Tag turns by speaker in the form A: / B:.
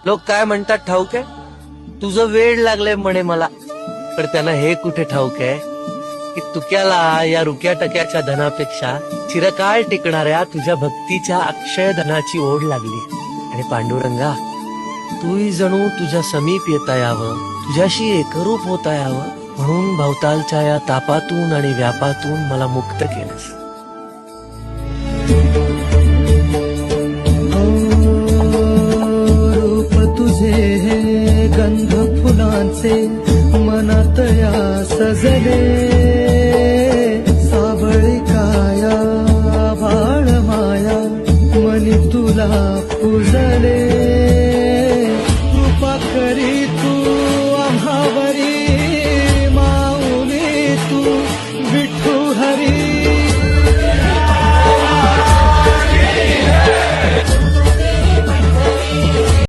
A: लोक काय म्हणतात ठाऊक आहे, तुझं वेळ लागलंय म्हणे मला. पण त्यांना हे कुठे ठाऊक आहे की तुक्याला या रुक्या टक्याच्या धनापेक्षा चिरकाळ टिकणाऱ्या तुझ्या भक्तीच्या अक्षय धनाची ओढ लागली. आणि पांडुरंगा, तूही जणू तुझ्या समीप येता यावं, तुझ्याशी एकरूप होता यावं म्हणून भवतालच्या या तापातून आणि व्यापातून मला मुक्त केलंस.
B: रूप तुझे हे गंध फुलांचे मनात या सजले.